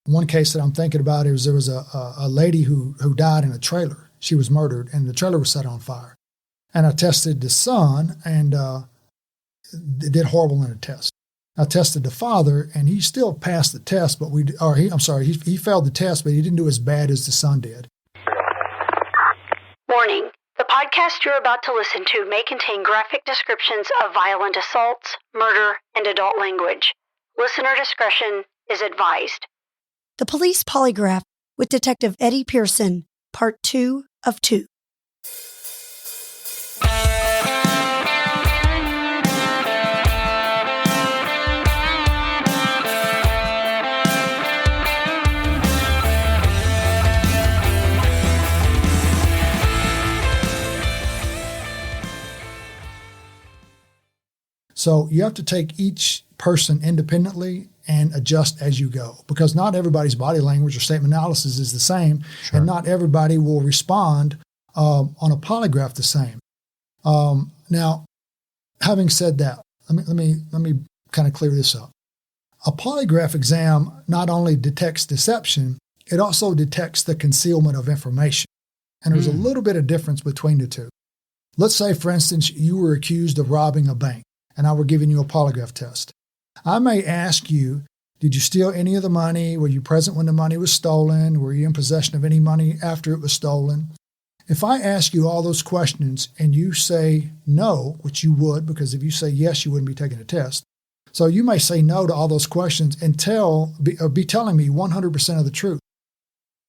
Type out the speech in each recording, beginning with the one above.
One case that I'm thinking about is there was a lady who died in a trailer. She was murdered, and the trailer was set on fire. And I tested the son, and it did horrible in the test. I tested the father, and he still passed the test, but he failed the test, but he didn't do as bad as the son did. Warning. The podcast you're about to listen to may contain graphic descriptions of violent assaults, murder, and adult language. Listener discretion is advised. The Police Polygraph with Detective Eddie Pearson, Part 2 of 2. So you have to take each person independently and adjust as you go, because not everybody's body language or statement analysis is the same, Sure. and not everybody will respond on a polygraph the same. Now, having said that, let me kind of clear this up. A polygraph exam not only detects deception, it also detects the concealment of information, and there's a little bit of difference between the two. Let's say, for instance, you were accused of robbing a bank, and I were giving you a polygraph test. I may ask you, did you steal any of the money? Were you present when the money was stolen? Were you in possession of any money after it was stolen? If I ask you all those questions and you say no, which you would, because if you say yes, you wouldn't be taking a test. So you may say no to all those questions and be telling me 100% of the truth.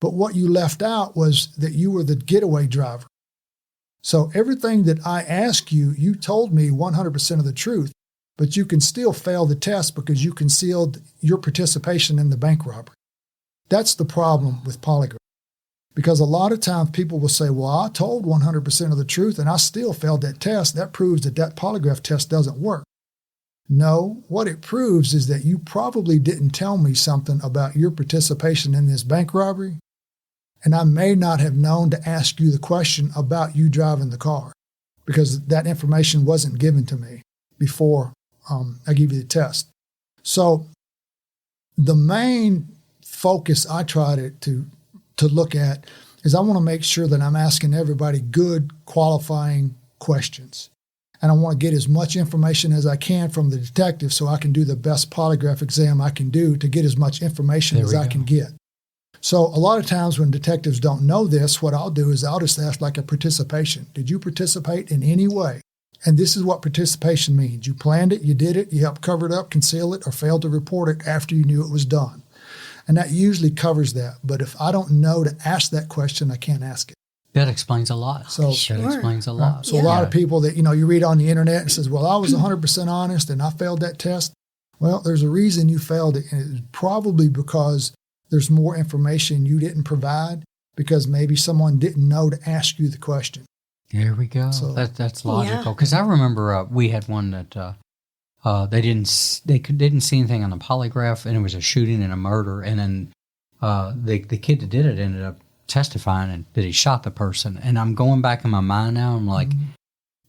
But what you left out was that you were the getaway driver. So everything that I asked you, you told me 100% of the truth, but you can still fail the test because you concealed your participation in the bank robbery. That's the problem with polygraph. Because a lot of times people will say, well, I told 100% of the truth and I still failed that test. That proves that polygraph test doesn't work. No, what it proves is that you probably didn't tell me something about your participation in this bank robbery, and I may not have known to ask you the question about you driving the car because that information wasn't given to me before I give you the test. So the main focus I try to look at is I want to make sure that I'm asking everybody good qualifying questions. And I want to get as much information as I can from the detective so I can do the best polygraph exam I can do to get as much information as I can get. So a lot of times when detectives don't know this, what I'll do is I'll just ask like a participation. Did you participate in any way? And this is what participation means. You planned it, you did it, you helped cover it up, conceal it, or failed to report it after you knew it was done. And that usually covers that. But if I don't know to ask that question, I can't ask it. That explains a lot. So, That explains a lot. So a lot of people that, you read on the internet and says, well, I was 100% honest and I failed that test. Well, there's a reason you failed it. And it's probably because there's more information you didn't provide because maybe someone didn't know to ask you the question. There we go. So, that's logical. Because I remember we had one that they didn't see anything on the polygraph, and it was a shooting and a murder. And then the kid that did it ended up testifying that he shot the person. And I'm going back in my mind now. I'm like,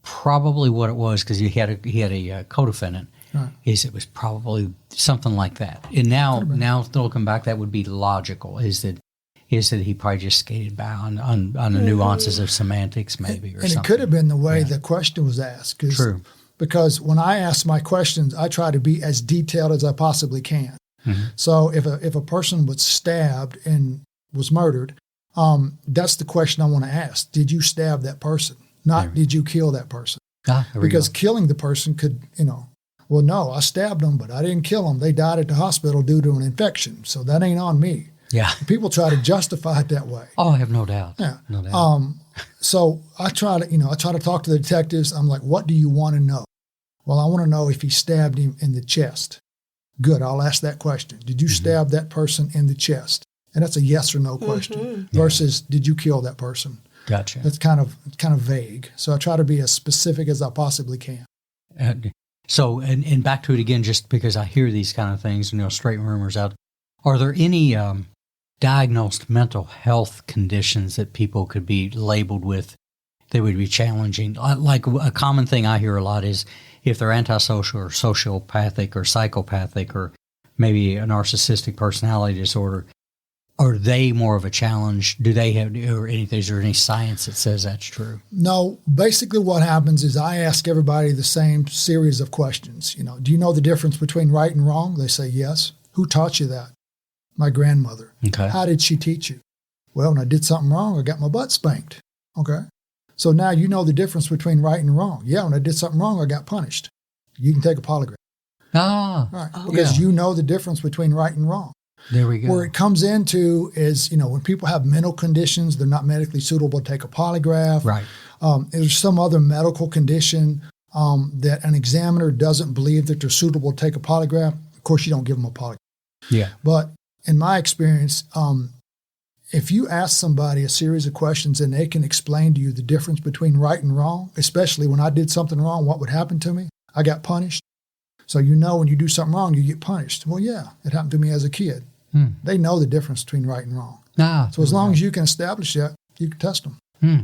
probably what it was, because he had a co-defendant. Right. It was probably something like that. And now looking back, that would be logical. Is that he probably just skated by on the nuances of semantics, maybe, or something. And it could have been the way the question was asked. True. Because when I ask my questions, I try to be as detailed as I possibly can. Mm-hmm. So if a person was stabbed and was murdered, that's the question I want to ask. Did you stab that person? Not did you kill that person? Because killing the person could, well, no, I stabbed them, but I didn't kill them. They died at the hospital due to an infection, so that ain't on me. Yeah. People try to justify it that way. Oh, I have no doubt. Yeah. No doubt. So I try to talk to the detectives. I'm like, what do you want to know? Well, I want to know if he stabbed him in the chest. Good, I'll ask that question. Did you stab that person in the chest? And that's a yes or no question versus did you kill that person? Gotcha. That's kind of vague. So I try to be as specific as I possibly can. So, and back to it again, just because I hear these kind of things, straight rumors out. Are there any diagnosed mental health conditions that people could be labeled with that would be challenging? Like a common thing I hear a lot is if they're antisocial or sociopathic or psychopathic or maybe a narcissistic personality disorder, are they more of a challenge? Do they have, or anything, is there any science that says that's true? No, basically what happens is I ask everybody the same series of questions. Do you know the difference between right and wrong? They say yes. Who taught you that? My grandmother. Okay. How did she teach you? Well, when I did something wrong, I got my butt spanked. Okay. So now you know the difference between right and wrong. Yeah, when I did something wrong, I got punished. You can take a polygraph. Right. Because you know the difference between right and wrong. There we go. Where it comes into is, when people have mental conditions, they're not medically suitable to take a polygraph. Right. There's some other medical condition that an examiner doesn't believe that they're suitable to take a polygraph. Of course, you don't give them a polygraph. Yeah. But in my experience, if you ask somebody a series of questions and they can explain to you the difference between right and wrong, especially when I did something wrong, what would happen to me? I got punished. So when you do something wrong, you get punished. Well, yeah, it happened to me as a kid. They know the difference between right and wrong. So as long as you can establish that, you can test them.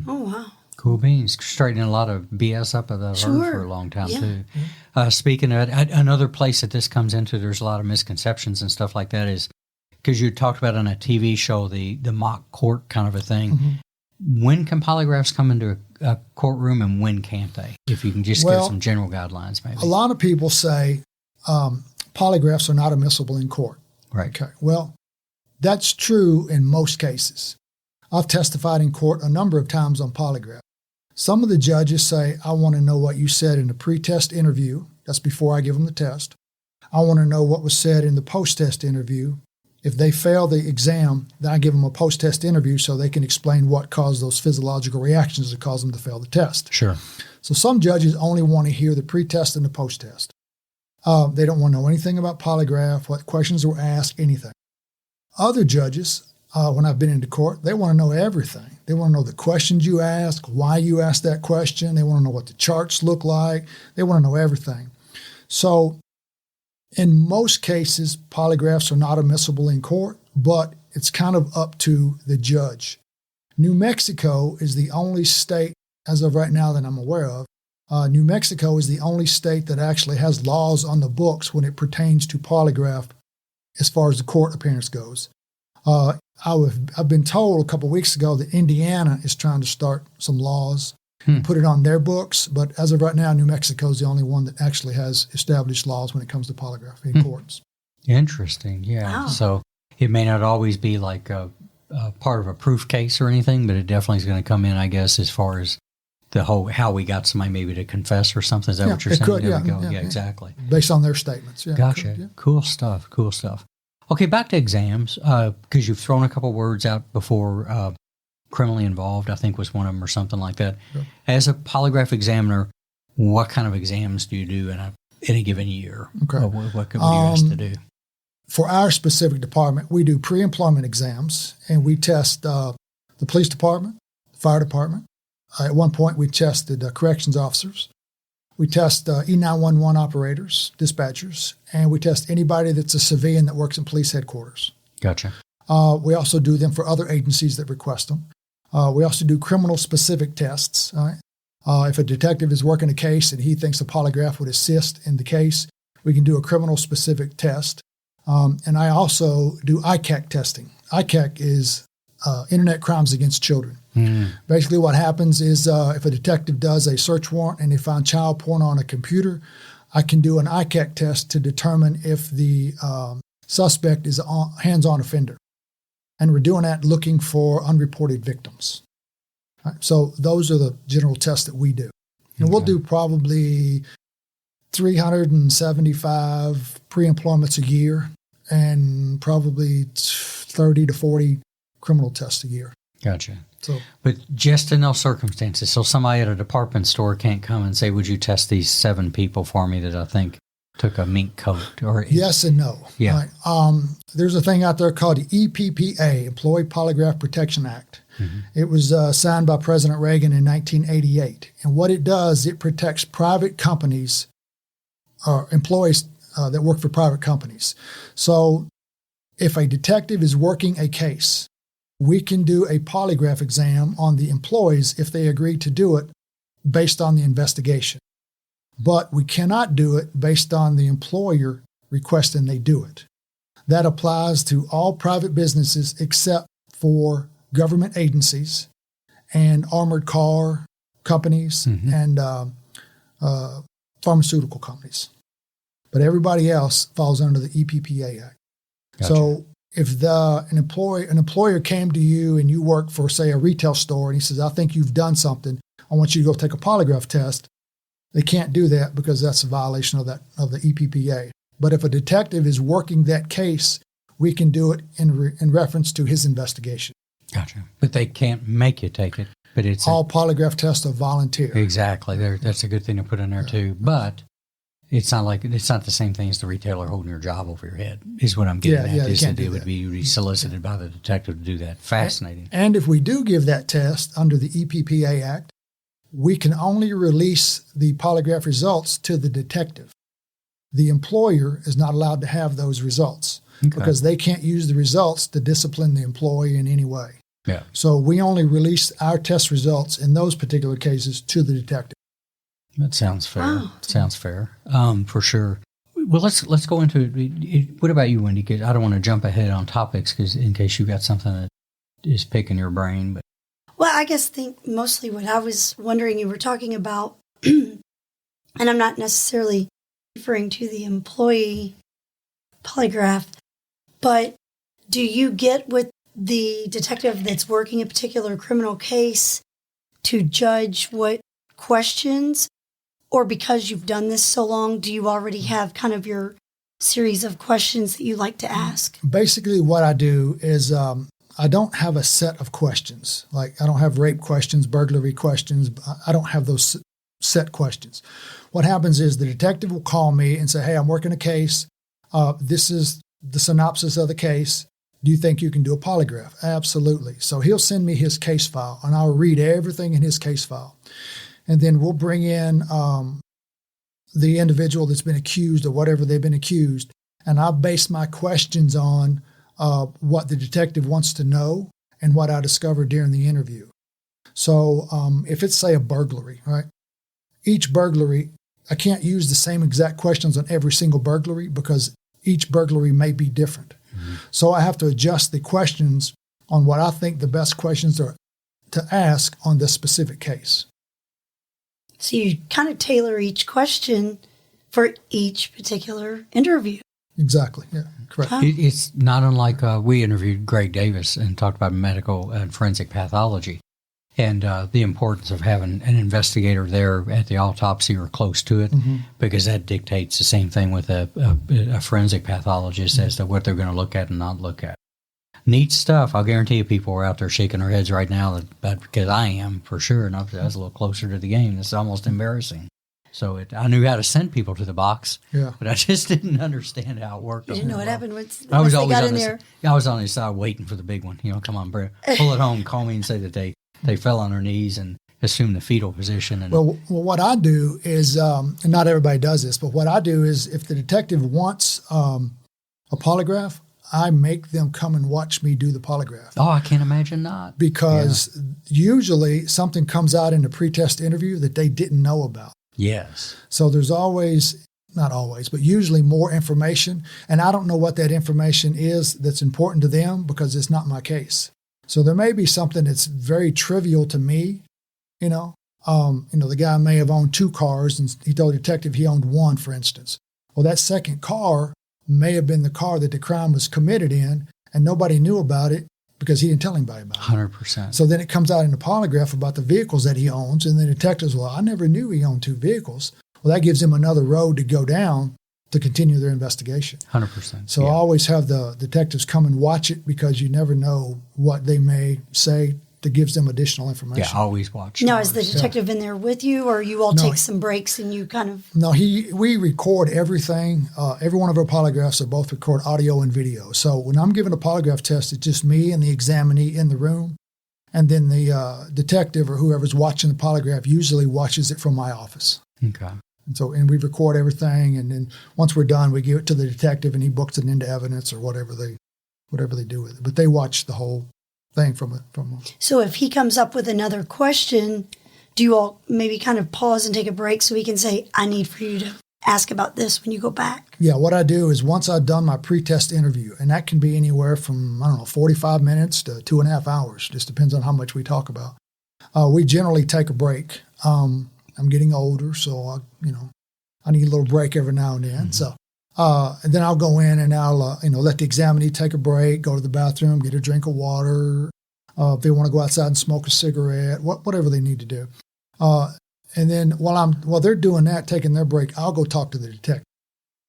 Oh, wow. Cool beans. Straightening a lot of BS up that I've heard for a long time, too. Speaking of it, another place that this comes into, there's a lot of misconceptions and stuff like that is, because you talked about on a TV show, the mock court kind of a thing. Mm-hmm. When can polygraphs come into a courtroom and when can't they? If you can just give some general guidelines, maybe. A lot of people say polygraphs are not admissible in court. Right. Okay. Well, that's true in most cases. I've testified in court a number of times on polygraph. Some of the judges say, I want to know what you said in the pre-test interview. That's before I give them the test. I want to know what was said in the post-test interview. If they fail the exam, then I give them a post-test interview so they can explain what caused those physiological reactions that caused them to fail the test. Sure. So some judges only want to hear the pre-test and the post-test. They don't want to know anything about polygraph, what questions were asked, anything. Other judges, when I've been into court, they want to know everything. They want to know the questions you ask, why you asked that question. They want to know what the charts look like. They want to know everything. So in most cases, polygraphs are not admissible in court, but it's kind of up to the judge. New Mexico is the only state, as of right now that I'm aware of, New Mexico is the only state that actually has laws on the books when it pertains to polygraph as far as the court appearance goes. I've been told a couple of weeks ago that Indiana is trying to start some laws, put it on their books, but as of right now, New Mexico is the only one that actually has established laws when it comes to polygraph in courts. Interesting, yeah. Wow. So it may not always be like a part of a proof case or anything, but it definitely is going to come in, I guess, as far as the whole how we got somebody maybe to confess or something. Is that what you're saying? Could, there we go. Yeah, exactly. Based on their statements. Yeah, gotcha. Cool stuff. Okay, back to exams, because you've thrown a couple words out before. Criminally involved, I think, was one of them or something like that. Yep. As a polygraph examiner, what kind of exams do you do in any given year? Okay. What are you asked to do? For our specific department, we do pre-employment exams, and we test the police department, the fire department. At one point, we tested corrections officers. We test E911 operators, dispatchers, and we test anybody that's a civilian that works in police headquarters. Gotcha. We also do them for other agencies that request them. We also do criminal-specific tests. If a detective is working a case and he thinks a polygraph would assist in the case, we can do a criminal-specific test. And I also do ICAC testing. ICAC is Internet Crimes Against Children. Basically what happens is if a detective does a search warrant and they find child porn on a computer, I can do an ICAC test to determine if the suspect is a hands-on offender. And we're doing that looking for unreported victims. Right? So those are the general tests that we do. And we'll do probably 375 pre-employments a year and probably 30 to 40 criminal tests a year. Gotcha. But just in those circumstances, so somebody at a department store can't come and say, would you test these 7 people for me that I think took a mink coat? Or yes and no. Yeah. Right. There's a thing out there called the EPPA, Employee Polygraph Protection Act. Mm-hmm. It was signed by President Reagan in 1988. And what it does, it protects private companies or employees that work for private companies. So if a detective is working a case, we can do a polygraph exam on the employees if they agree to do it based on the investigation. But we cannot do it based on the employer requesting they do it. That applies to all private businesses except for government agencies and armored car companies and pharmaceutical companies. But everybody else falls under the EPPA Act. Gotcha. So if an employer came to you and you work for, say, a retail store, and he says, I think you've done something, I want you to go take a polygraph test, they can't do that because that's a violation of the EPPA. But if a detective is working that case, we can do it in reference to his investigation. Gotcha. But they can't make you take it. But it's all polygraph tests are volunteer. Exactly. That's a good thing to put in there too. But it's not the same thing as the retailer holding your job over your head. Is what I'm getting at. Yeah, It would be solicited by the detective to do that. Fascinating. And if we do give that test under the EPPA Act, we can only release the polygraph results to the detective. The employer is not allowed to have those results because they can't use the results to discipline the employee in any way. Yeah. So we only release our test results in those particular cases to the detective. That sounds fair. Oh. Sounds fair, for sure. Well, let's go into it. What about you, Wendy? Because I don't want to jump ahead on topics because in case you got something that is picking your brain. But well, I think mostly what I was wondering, you were talking about, and I'm not necessarily referring to the employee polygraph, but do you get with the detective that's working a particular criminal case to judge what questions, or because you've done this so long, do you already have kind of your series of questions that you like to ask? Basically, what I do is I don't have a set of questions. Like I don't have rape questions, burglary questions. I don't have those set questions. What happens is the detective will call me and say, hey, I'm working a case. This is the synopsis of the case. Do you think you can do a polygraph? Absolutely. So he'll send me his case file, and I'll read everything in his case file. And then we'll bring in the individual that's been accused or whatever they've been accused, and I'll base my questions on what the detective wants to know and what I discovered during the interview. So if it's, say, a burglary, right? Each burglary, I can't use the same exact questions on every single burglary because each burglary may be different. Mm-hmm. So I have to adjust the questions on what I think the best questions are to ask on this specific case. So you kind of tailor each question for each particular interview. Exactly. Yeah, correct. Huh? It's not unlike we interviewed Greg Davis and talked about medical and forensic pathology and the importance of having an investigator there at the autopsy or close to it, because that dictates the same thing with a forensic pathologist as to what they're going to look at and not look at. Neat stuff. I'll guarantee you people are out there shaking their heads right now, because I am for sure, and I was a little closer to the game. It's almost embarrassing. So I knew how to send people to the box, but I just didn't understand how it worked. You didn't know what happened once I was they always got on in there. I was on his side waiting for the big one. Come on, bro, pull it home, call me and say that they fell on their knees and assume the fetal position. And well, what I do is, and not everybody does this, but what I do is if the detective wants a polygraph, I make them come and watch me do the polygraph. Oh, I can't imagine not. Because usually something comes out in the pretest interview that they didn't know about. Yes. So there's always, not always, but usually more information. And I don't know what that information is that's important to them because it's not my case. So there may be something that's very trivial to me, the guy may have owned 2 cars and he told the detective he owned 1, for instance. Well, that second car may have been the car that the crime was committed in, and nobody knew about it because he didn't tell anybody about it. 100%. So then it comes out in the polygraph about the vehicles that he owns, and the detectives, well, I never knew he owned 2 vehicles. Well, that gives him another road to go down to continue their investigation. 100%. So I always have the detectives come and watch it because you never know what they may say that gives them additional information. Yeah, always watch. Now, is the detective in there with you, or you all take some breaks and you kind of... No, we record everything. Every one of our polygraphs are both record audio and video. So when I'm giving a polygraph test, it's just me and the examinee in the room. And then the detective or whoever's watching the polygraph usually watches it from my office. Okay. And we record everything. And then once we're done, we give it to the detective and he books it into evidence or whatever they do with it. But they watch the whole thing from a. So if he comes up with another question, do you all maybe kind of pause and take a break so he can say, I need for you to ask about this when you go back? Yeah, what I do is once I've done my pre-test interview, and that can be anywhere from, 45 minutes to 2.5 hours, just depends on how much we talk about. We generally take a break. I'm getting older, so I need a little break every now and then. So, and then I'll go in and I'll, let the examinee take a break, go to the bathroom, get a drink of water. If they want to go outside and smoke a cigarette, whatever they need to do. And then while they're doing that, taking their break, I'll go talk to the detective.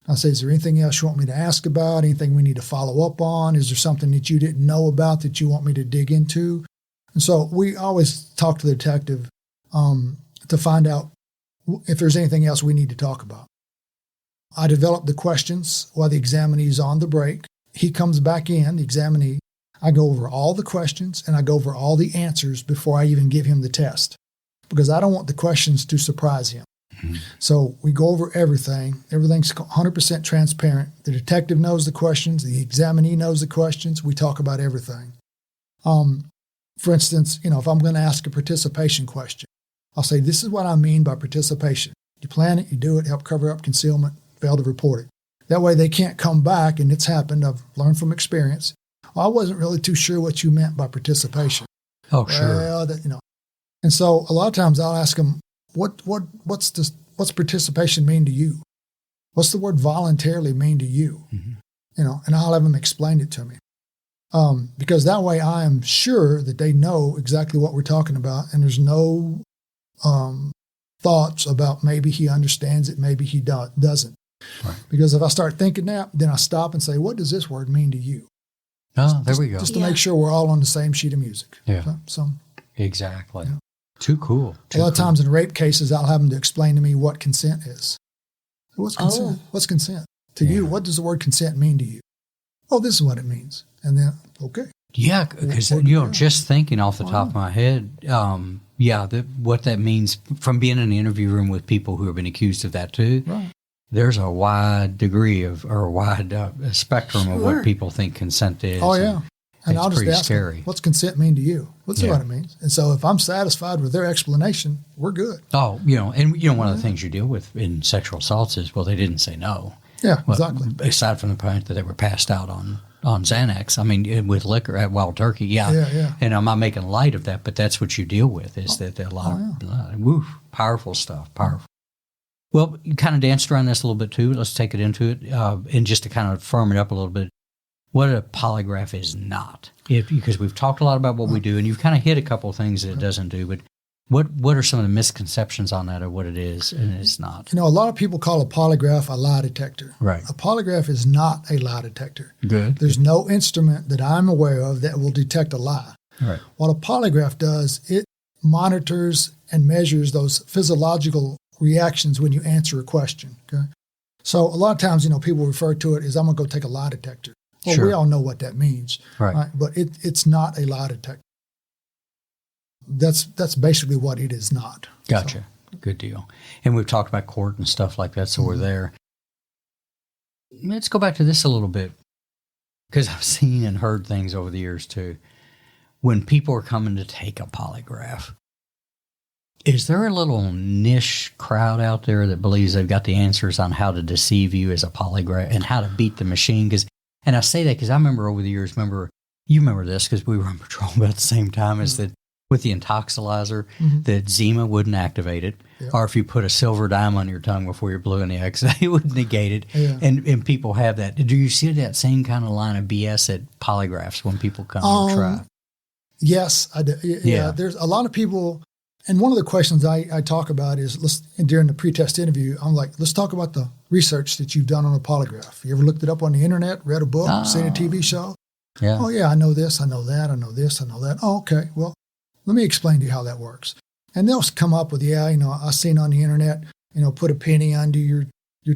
I'll say, is there anything else you want me to ask about? Anything we need to follow up on? Is there something that you didn't know about that you want me to dig into? And so we always talk to the detective to find out if there's anything else we need to talk about. I develop the questions while the examinee is on the break. He comes back in, the examinee. I go over all the questions and I go over all the answers before I even give him the test, because I don't want the questions to surprise him. Mm-hmm. So we go over everything. Everything's 100% transparent. The detective knows the questions. The examinee knows the questions. We talk about everything. For instance, if I'm going to ask a participation question, I'll say, this is what I mean by participation. You plan it, you do it, help cover up concealment, fail to report it. That way they can't come back, and it's happened. I've learned from experience. I wasn't really too sure what you meant by participation. Oh, sure. Well, And so a lot of times I'll ask them, what's participation mean to you? What's the word voluntarily mean to you? Mm-hmm. And I'll have them explain it to me. Because that way I am sure that they know exactly what we're talking about, and there's no thoughts about maybe he understands it, maybe he doesn't. Right. Because if I start thinking that, then I stop and say, what does this word mean to you? There we go. Just to make sure we're all on the same sheet of music. Yeah. So exactly. Yeah. Too cool. A lot of times in rape cases, I'll have them to explain to me what consent is. What's consent? What's consent? To you, what does the word consent mean to you? Oh, this is what it means. And then, okay. Yeah, because, just thinking off the top of my head, what that means from being in the interview room with people who have been accused of that too, right. There's a wide degree of, or a wide spectrum of what people think consent is. Oh, yeah. And I'll just ask scary. them, what's consent mean to you? What's what it means? And so if I'm satisfied with their explanation, we're good. Oh, one of the things you deal with in sexual assaults is, well, they didn't say no. Yeah, exactly. Aside from the point that they were passed out on Xanax, I mean, with liquor at Wild Turkey, yeah. And I'm not making light of that, but that's what you deal with, is that a lot of powerful stuff, powerful. Well, you kind of danced around this a little bit too. Let's take it into it, and just to kind of firm it up a little bit, what a polygraph is not. Because we've talked a lot about what we do, and you've kind of hit a couple of things that it doesn't do, but what are some of the misconceptions on that, of what it is and it's not? A lot of people call a polygraph a lie detector. Right. A polygraph is not a lie detector. Good. There's no instrument that I'm aware of that will detect a lie. Right. What a polygraph does, it monitors and measures those physiological reactions when you answer a question. Okay. So a lot of times, people refer to it as, I'm going to go take a lie detector. Well, we all know what that means. Right. But it's not a lie detector. That's basically what it is not. Gotcha. So. Good deal. And we've talked about court and stuff like that, so we're there. Let's go back to this a little bit, because I've seen and heard things over the years too. When people are coming to take a polygraph, is there a little niche crowd out there that believes they've got the answers on how to deceive you as a polygraph and how to beat the machine? And I say that because I remember over the years, you remember this because we were on patrol about the same time, is that with the intoxilizer, that Zima wouldn't activate it. Yeah. Or if you put a silver dime on your tongue before you're blue in the X, it would negate it. Yeah. And people have that. Do you see that same kind of line of BS at polygraphs when people come to try? Yes, I do. Yeah, there's a lot of people. And one of the questions I talk about is, during the pretest interview, I'm like, let's talk about the research that you've done on a polygraph. You ever looked it up on the internet, read a book, seen a TV show? Yeah. Oh, yeah, I know this, I know that, I know this, I know that. Oh, okay, well, let me explain to you how that works. And they'll come up with, I seen on the internet, put a penny under your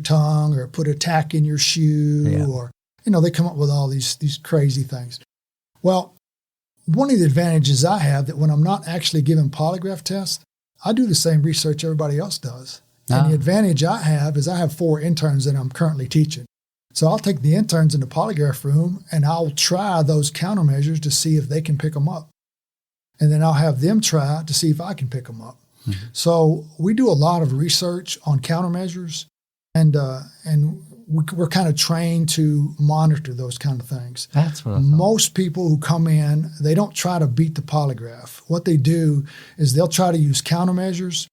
tongue, or put a tack in your shoe, or, they come up with all these crazy things. Well, one of the advantages I have, that when I'm not actually giving polygraph tests, I do the same research everybody else does. And the advantage I have is I have 4 interns that I'm currently teaching. So I'll take the interns in the polygraph room and I'll try those countermeasures to see if they can pick them up. And then I'll have them try to see if I can pick them up. Mm-hmm. So we do a lot of research on countermeasures. and we're kind of trained to monitor those kind of things. That's what I thought. Most people who come in, they don't try to beat the polygraph. What they do is they'll try to use countermeasures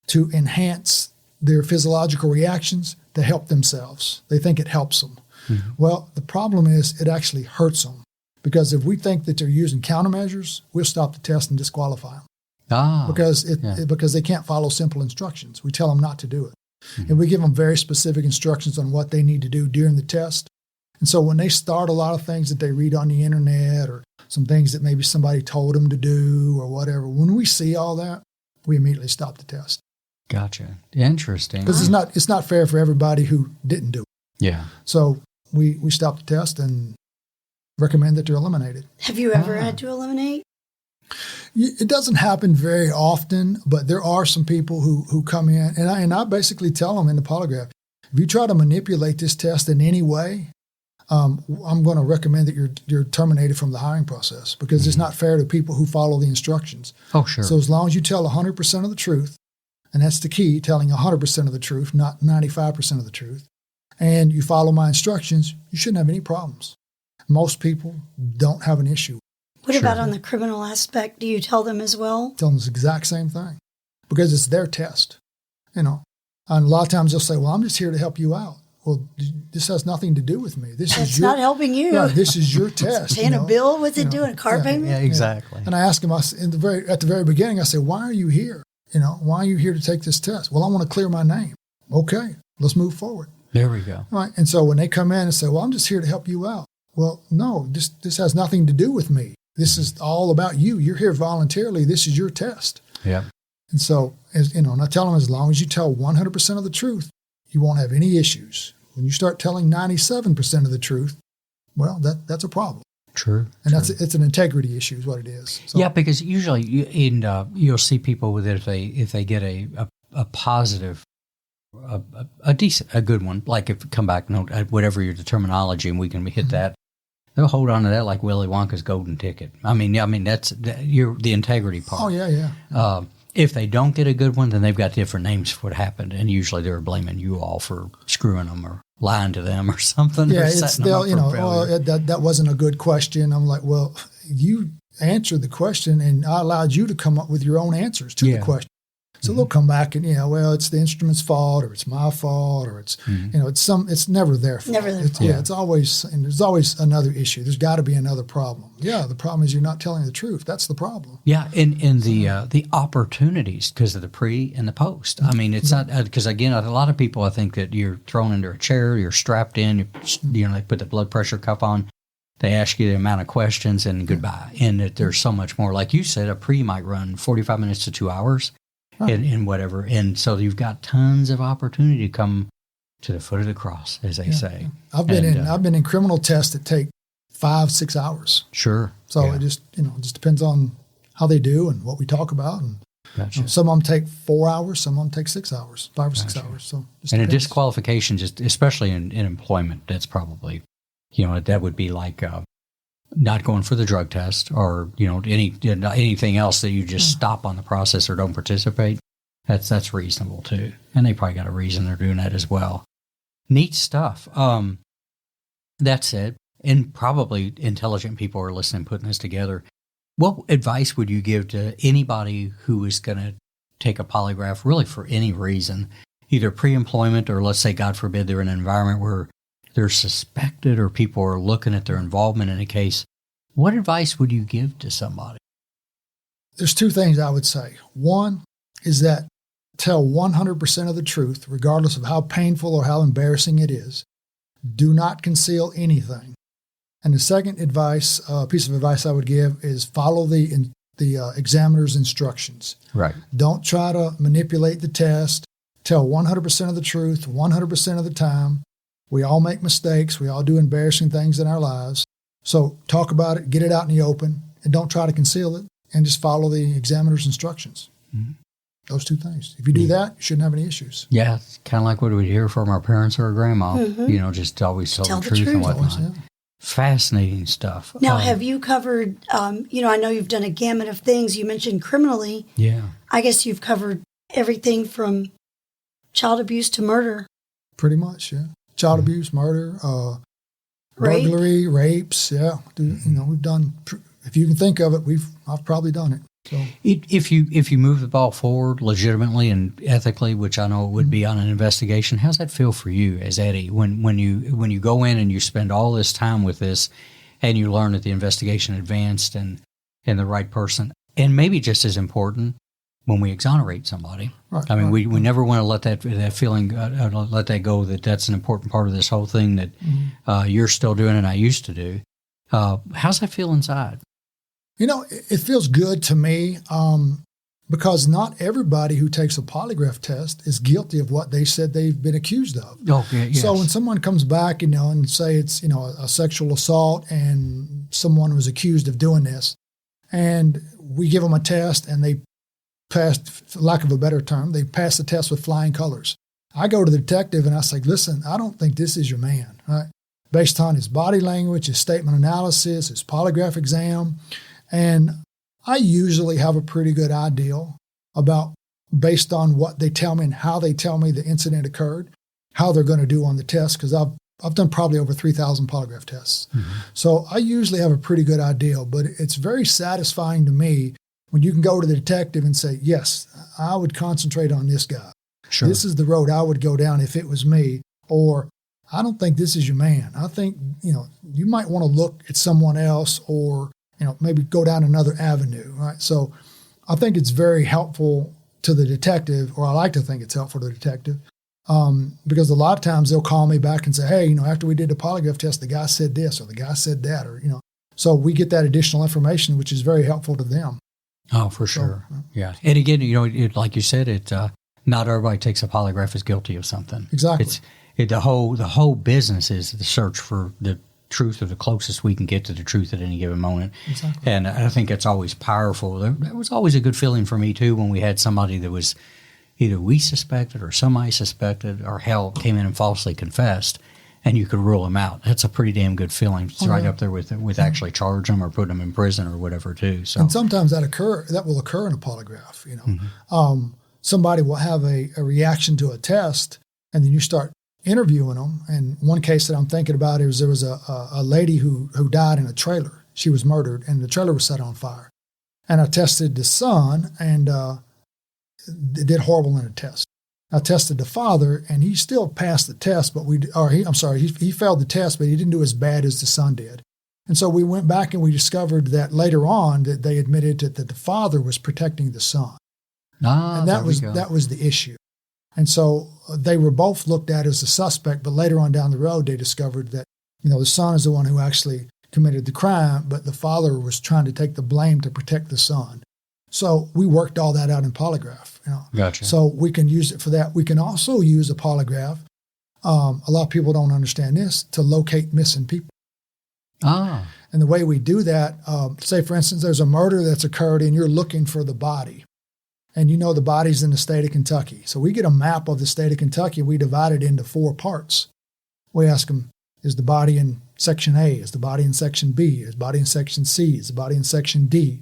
to enhance their physiological reactions to help themselves. They think it helps them. Mm-hmm. Well, the problem is it actually hurts them, because if we think that they're using countermeasures, we'll stop the test and disqualify them. Because they can't follow simple instructions. We tell them not to do it. Mm-hmm. And we give them very specific instructions on what they need to do during the test. And so when they start a lot of things that they read on the internet, or some things that maybe somebody told them to do or whatever, when we see all that, we immediately stop the test. Gotcha. Interesting. Because it's not fair for everybody who didn't do it. Yeah. So we stop the test and recommend that they're eliminated. Have you ever had to eliminate? It doesn't happen very often, but there are some people who come in, and I basically tell them in the polygraph, if you try to manipulate this test in any way, I'm going to recommend that you're terminated from the hiring process, because it's not fair to people who follow the instructions. Oh, sure. So as long as you tell 100% of the truth, and that's the key, telling 100% of the truth, not 95% of the truth, and you follow my instructions, you shouldn't have any problems. Most people don't have an issue. What about on the criminal aspect? Do you tell them as well? Tell them the exact same thing, because it's their test, And a lot of times they'll say, well, I'm just here to help you out. Well, this has nothing to do with me. It's not helping you. Right, this is your test. Paying a bill? What's it doing? A car payment? Yeah, exactly. And I asked him, at the very beginning, I said, why are you here? Why are you here to take this test? Well, I want to clear my name. Okay, let's move forward. There we go. Right. And so when they come in and say, well, I'm just here to help you out. Well, no, this has nothing to do with me. This is all about you. You're here voluntarily. This is your test. Yeah. And so, and I tell them, as long as you tell 100% of the truth, you won't have any issues. When you start telling 97% of the truth, well, that's a problem. True. And it's an integrity issue is what it is. So, yeah, because usually you'll see people with it if they get a positive, a good one, like if come back, whatever your terminology, and we can hit that, they'll hold on to that like Willy Wonka's golden ticket. I mean that's the integrity part. Oh yeah. If they don't get a good one, then they've got different names for what happened, and usually they're blaming you all for screwing them or lying to them or something. Yeah, that wasn't a good question. I'm like, well, you answered the question, and I allowed you to come up with your own answers to the question. So they'll come back and, well, it's the instrument's fault, or it's my fault, or it's, it's never their fault. Never their fault. Yeah, it's always, and there's always another issue. There's got to be another problem. Yeah, the problem is you're not telling the truth. That's the problem. Yeah, and the opportunities because of the pre and the post. I mean, it's not, because again, a lot of people, I think that you're thrown under a chair, you're strapped in, they put the blood pressure cuff on, they ask you the amount of questions, and goodbye. And that there's so much more. Like you said, a pre might run 45 minutes to 2 hours. In whatever. And so you've got tons of opportunity to come to the foot of the cross, as they say. I've been in criminal tests that take 5-6 hours. Sure. So it just depends on how they do and what we talk about. And gotcha. Some of them take 4 hours, some of them take 6 hours, 5 or 6 hours. So a disqualification, just especially in employment, that's probably, that would be like not going for the drug test, or anything else that you just stop on the process or don't participate. That's reasonable too, and they probably got a reason they're doing that as well. Neat stuff. That said, and probably intelligent people are listening, putting this together. What advice would you give to anybody who is going to take a polygraph, really for any reason, either pre-employment or, let's say, God forbid, they're in an environment where they're suspected or people are looking at their involvement in a case? What advice would you give to somebody? There's two things I would say. One is that tell 100% of the truth, regardless of how painful or how embarrassing it is. Do not conceal anything. And the second piece of advice I would give is follow the examiner's instructions. Right. Don't try to manipulate the test. Tell 100% of the truth, 100% of the time. We all make mistakes. We all do embarrassing things in our lives. So talk about it, get it out in the open, and don't try to conceal it, and just follow the examiner's instructions. Mm-hmm. Those two things. If you do that, you shouldn't have any issues. Yeah, it's kind of like what we hear from our parents or our grandma. Mm-hmm. Just always tell the truth and whatnot. Always, fascinating stuff. Now, have you covered, I know you've done a gamut of things. You mentioned criminally. Yeah. I guess you've covered everything from child abuse to murder. Pretty much, yeah. Child abuse, murder, burglary, rapes, yeah. We've done. If you can think of it, I've probably done it. So if you move the ball forward legitimately and ethically, which I know it would be on an investigation, how's that feel for you as Eddie when you go in and you spend all this time with this, and you learn that the investigation advanced and the right person, and maybe just as important, when we exonerate somebody. Right, I mean, we never want to let that feeling let that go. That's an important part of this whole thing that you're still doing and I used to do. How's that feel inside? It feels good to me because not everybody who takes a polygraph test is guilty of what they said they've been accused of. Okay, yes. So when someone comes back, and say it's, a sexual assault and someone was accused of doing this, and we give them a test and they passed, for lack of a better term, they passed the test with flying colors. I go to the detective and I say, listen, I don't think this is your man, right? Based on his body language, his statement analysis, his polygraph exam. And I usually have a pretty good idea about, based on what they tell me and how they tell me the incident occurred, how they're going to do on the test, because I've done probably over 3,000 polygraph tests. Mm-hmm. So I usually have a pretty good idea, but it's very satisfying to me when you can go to the detective and say, yes, I would concentrate on this guy. Sure. This is the road I would go down if it was me. Or I don't think this is your man. I think, you might want to look at someone else, or maybe go down another avenue, right? So I think it's very helpful to the detective, or I like to think it's helpful to the detective, because a lot of times they'll call me back and say, hey, after we did the polygraph test, the guy said this, or the guy said that, or, so we get that additional information, which is very helpful to them. Oh, for sure. So, yeah. And again, like you said, not everybody takes a polygraph is guilty of something. Exactly. The whole business is the search for the truth, or the closest we can get to the truth at any given moment. Exactly. And I think it's always powerful. That was always a good feeling for me too when we had somebody that was either we suspected or somebody suspected, or hell came in and falsely confessed, and you could rule them out. That's a pretty damn good feeling. It's right up there with actually charge them or put them in prison or whatever too. So, and sometimes that will occur in a polygraph. Somebody will have a reaction to a test, and then you start interviewing them. And one case that I'm thinking about is there was a lady who died in a trailer. She was murdered, and the trailer was set on fire. And I tested the son, and it did horrible in the test. I tested the father, and he still passed the test, but he failed the test, but he didn't do as bad as the son did. And so we went back and we discovered that later on that they admitted that the father was protecting the son. And that was the issue. And so they were both looked at as a suspect, but later on down the road, they discovered that, the son is the one who actually committed the crime, but the father was trying to take the blame to protect the son. So we worked all that out in polygraph. Gotcha. So we can use it for that. We can also use a polygraph. A lot of people don't understand this, to locate missing people. Ah. And the way we do that, say, for instance, there's a murder that's occurred and you're looking for the body. And the body's in the state of Kentucky. So we get a map of the state of Kentucky. We divide it into 4 parts. We ask them, is the body in Section A? Is the body in Section B? Is the body in Section C? Is the body in Section D?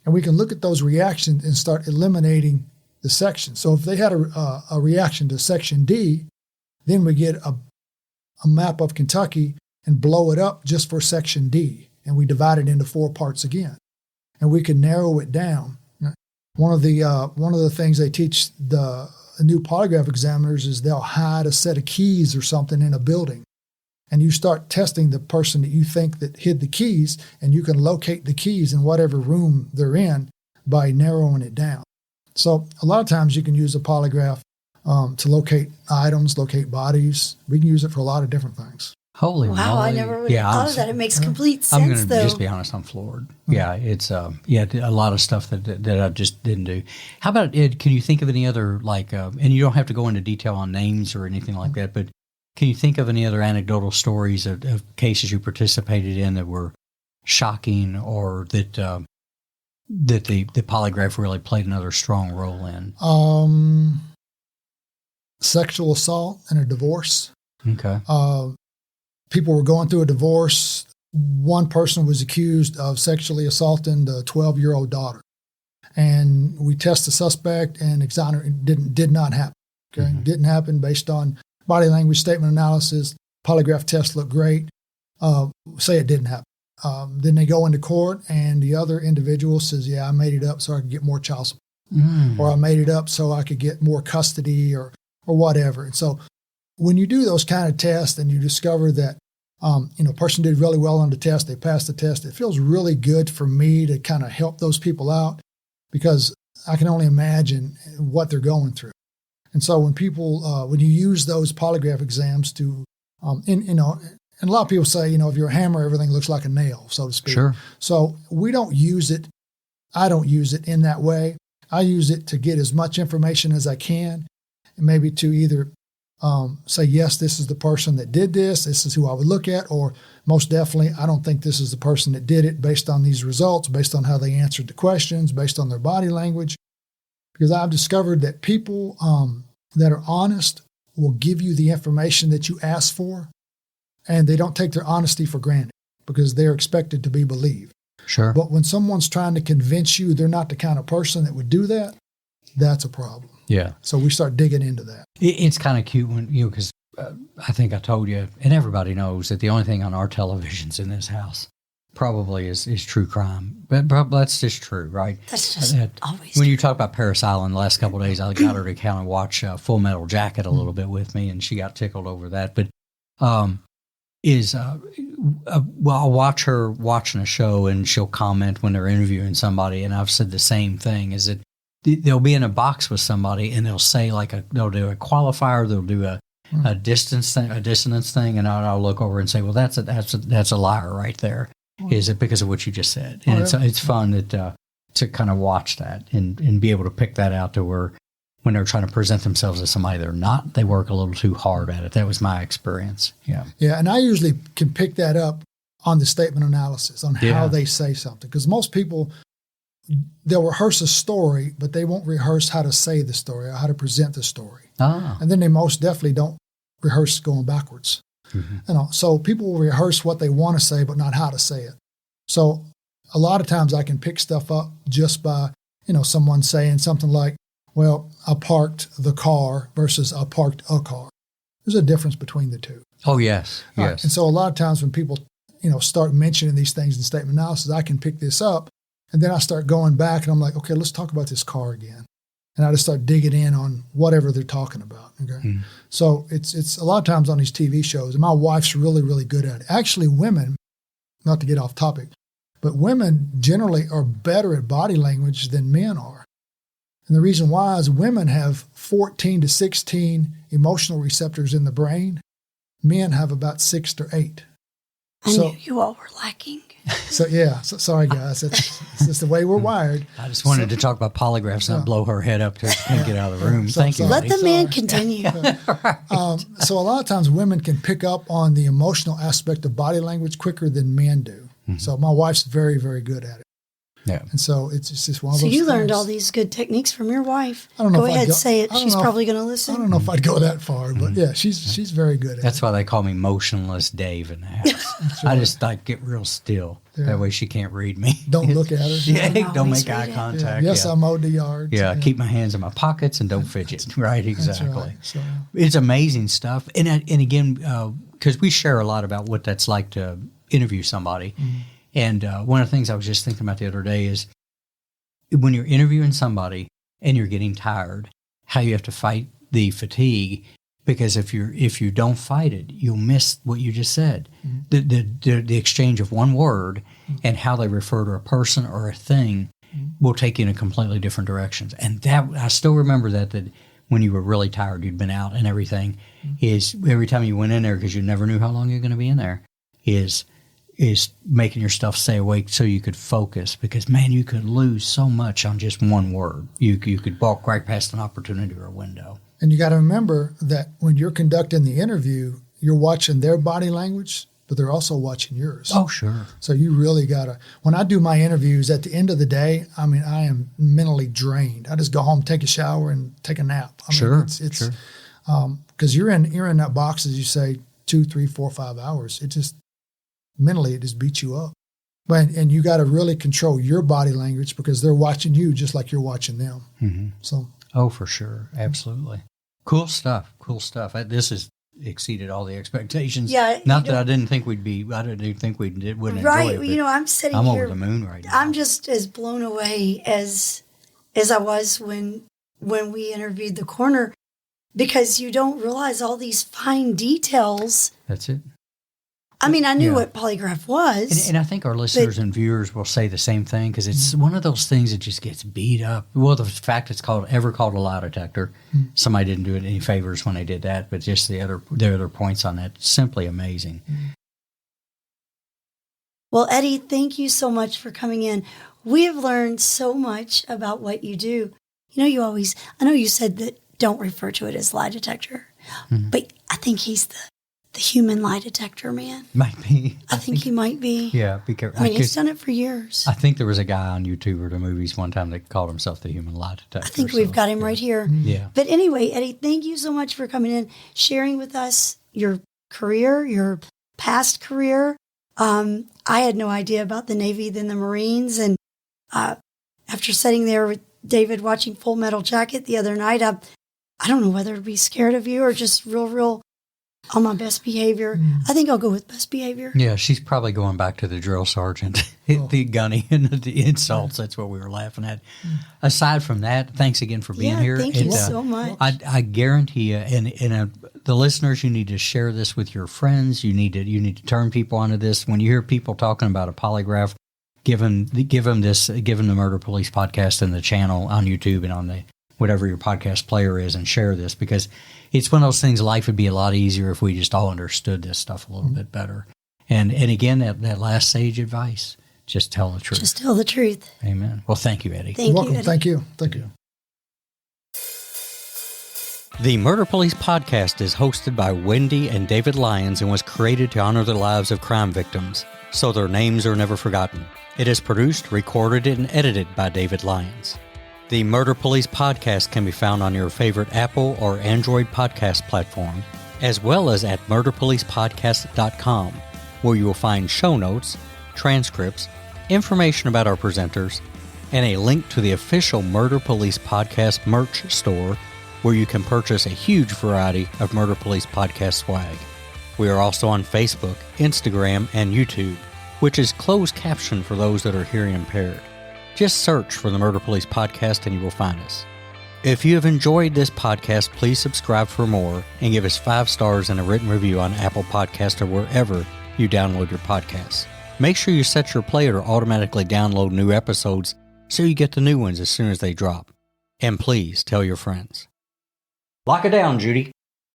And we can look at those reactions and start eliminating the sections. So if they had a reaction to Section D, then we get a map of Kentucky and blow it up just for Section D. And we divide it into 4 parts again. And we can narrow it down. One of the things they teach the new polygraph examiners is they'll hide a set of keys or something in a building. And you start testing the person that you think that hid the keys, and you can locate the keys in whatever room they're in by narrowing it down. So a lot of times you can use a polygraph to locate items, locate bodies. We can use it for a lot of different things. Holy moly. Wow, I never would have thought of that. It makes complete sense, I'm going though. to just be honest, I'm floored. Yeah, it's a lot of stuff that I just didn't do. How about, Ed, can you think of any other, and you don't have to go into detail on names or anything like that, but can you think of any other anecdotal stories of cases you participated in that were shocking, or that the polygraph really played another strong role in? Sexual assault and a divorce. Okay. People were going through a divorce. One person was accused of sexually assaulting the 12-year-old daughter. And we test the suspect, and did not happen. Okay, Didn't happen based on body language, statement analysis, polygraph test looked great. Say it didn't happen. Then they go into court and the other individual says, yeah, I made it up so I could get more child support. Or I made it up so I could get more custody or whatever. And so when you do those kind of tests and you discover that, a person did really well on the test, they passed the test, it feels really good for me to kind of help those people out because I can only imagine what they're going through. And so when people, when you use those polygraph exams to, and a lot of people say, if you're a hammer, everything looks like a nail, so to speak. Sure. So we don't use it. I don't use it in that way. I use it to get as much information as I can, and maybe to either say, yes, this is the person that did this. This is who I would look at, or most definitely, I don't think this is the person that did it based on these results, based on how they answered the questions, based on their body language. Because I've discovered that people that are honest will give you the information that you ask for, and they don't take their honesty for granted because they're expected to be believed. Sure. But when someone's trying to convince you they're not the kind of person that would do that, that's a problem. Yeah. So we start digging into that. It's kind of cute when, because I think I told you, and everybody knows that the only thing on our televisions in this house probably is true crime. But that's just true, right? That's just always when true. you talk about Paris Island the last couple of days, I got her to kind of watch Full Metal Jacket a little bit with me, and she got tickled over that. But I'll watch her watching a show, and she'll comment when they're interviewing somebody, and I've said the same thing, is that they'll be in a box with somebody, and they'll say they'll do a qualifier, they'll do a distance thing, a dissonance thing, and I'll look over and say, well, that's a liar right there. Is it because of what you just said? And it's fun to kind of watch that and be able to pick that out to where when they're trying to present themselves as somebody they're not, they work a little too hard at it. That was my experience. Yeah. Yeah, and I usually can pick that up on the statement analysis, on how they say something. Because most people, they'll rehearse a story, but they won't rehearse how to say the story or how to present the story. And then they most definitely don't rehearse going backwards. Mm-hmm. So people will rehearse what they want to say, but not how to say it. So a lot of times I can pick stuff up just by, someone saying something like, well, I parked the car versus I parked a car. There's a difference between the two. Oh, yes. Yes. Right. And so a lot of times when people, start mentioning these things in statement analysis, I can pick this up and then I start going back and I'm like, okay, let's talk about this car again. And I just start digging in on whatever they're talking about. Okay. So it's a lot of times on these TV shows, and my wife's really, really good at it. Actually, women, not to get off topic, but women generally are better at body language than men are. And the reason why is women have 14 to 16 emotional receptors in the brain. Men have about 6 to 8. I knew you all were lacking. Sorry, guys. It's just the way we're wired. I just wanted to talk about polygraphs and not blow her head up to get out of the room. Thank you. Let the man continue. So a lot of times women can pick up on the emotional aspect of body language quicker than men do. Mm-hmm. So my wife's very, very good at it. Yeah. And so it's just one of those So you things. learned all these good techniques from your wife. I don't know. Go ahead, say it. She's probably going to listen. I don't know if I'd go that far, but yeah, she's very good at it. That's why they call me motionless Dave in the house. Right. I just get real still. Yeah. That way she can't read me. Don't look at her. Don't make eye contact. Yeah. Yes, I mowed the yard. Yeah, keep my hands in my pockets and don't fidget. Right, exactly. That's right. So, it's amazing stuff. And again, because we share a lot about what that's like to interview somebody. Mm-hmm. And one of the things I was just thinking about the other day is when you're interviewing somebody and you're getting tired, how you have to fight the fatigue, because if you don't fight it, you'll miss what you just said. Mm-hmm. The exchange of one word and how they refer to a person or a thing will take you in a completely different directions. And that I still remember that when you were really tired, you'd been out and everything, is every time you went in there, because you never knew how long you're going to be in there, is making yourself stay awake so you could focus, because, man, you could lose so much on just one word. You could walk right past an opportunity or a window. And you got to remember that when you're conducting the interview, you're watching their body language, but they're also watching yours. Oh, sure. So you really got to, when I do my interviews at the end of the day, I am mentally drained. I just go home, take a shower, and take a nap. It's because you're in that box, as you say, 2, 3, 4, 5 hours. Mentally, it just beats you up. And you got to really control your body language, because they're watching you just like you're watching them. Mm-hmm. So. Oh, for sure. Absolutely. Cool stuff. This is exceeded all the expectations. Yeah, Not that I didn't think we'd be. I didn't think wouldn't enjoy it. Right. I'm sitting I'm here. over the moon right now. I'm just as blown away as I was when we interviewed the coroner, because you don't realize all these fine details. That's it. I mean, I knew what polygraph was. And I think our listeners and viewers will say the same thing, because it's one of those things that just gets beat up. Well, the fact it's called a lie detector, somebody didn't do it any favors when they did that, but just the other points on that, simply amazing. Well, Eddie, thank you so much for coming in. We have learned so much about what you do. I know you said that don't refer to it as lie detector, but I think he's the human lie detector man. Might be. I think he might be. Yeah, be careful. I mean, he's done it for years. I think there was a guy on YouTube or the movies one time that called himself the human lie detector. I think we've got him right here. Yeah. But anyway, Eddie, thank you so much for coming in, sharing with us your career, your past career. I had no idea about the Navy, then the Marines. And after sitting there with David watching Full Metal Jacket the other night, I don't know whether to be scared of you or just real on my best behavior. I think I'll go with best behavior. Yeah, she's probably going back to the drill sergeant, the gunny and the insults. That's what we were laughing at. Aside from that, thanks again for being here. Thank you so much. I guarantee you, and the listeners, you need to share this with your friends. You need to turn people onto this. When you hear people talking about a polygraph, give them the Murder Police podcast and the channel on YouTube and on the whatever your podcast player is, and share this, because it's one of those things. Life would be a lot easier if we just all understood this stuff a little bit better. And again, that last sage advice, just tell the truth. Just tell the truth. Amen. Well, thank you, Eddie. Thank you, Eddie. Thank you. Thank you. The Murder Police podcast is hosted by Wendy and David Lyons and was created to honor the lives of crime victims, so their names are never forgotten. It is produced, recorded, and edited by David Lyons. The Murder Police podcast can be found on your favorite Apple or Android podcast platform, as well as at murderpolicepodcast.com, where you will find show notes, transcripts, information about our presenters, and a link to the official Murder Police Podcast merch store, where you can purchase a huge variety of Murder Police Podcast swag. We are also on Facebook, Instagram, and YouTube, which is closed caption for those that are hearing impaired. Just search for the Murder Police Podcast and you will find us. If you have enjoyed this podcast, please subscribe for more and give us 5 stars and a written review on Apple Podcasts or wherever you download your podcasts. Make sure you set your player to automatically download new episodes so you get the new ones as soon as they drop. And please tell your friends. Lock it down, Judy.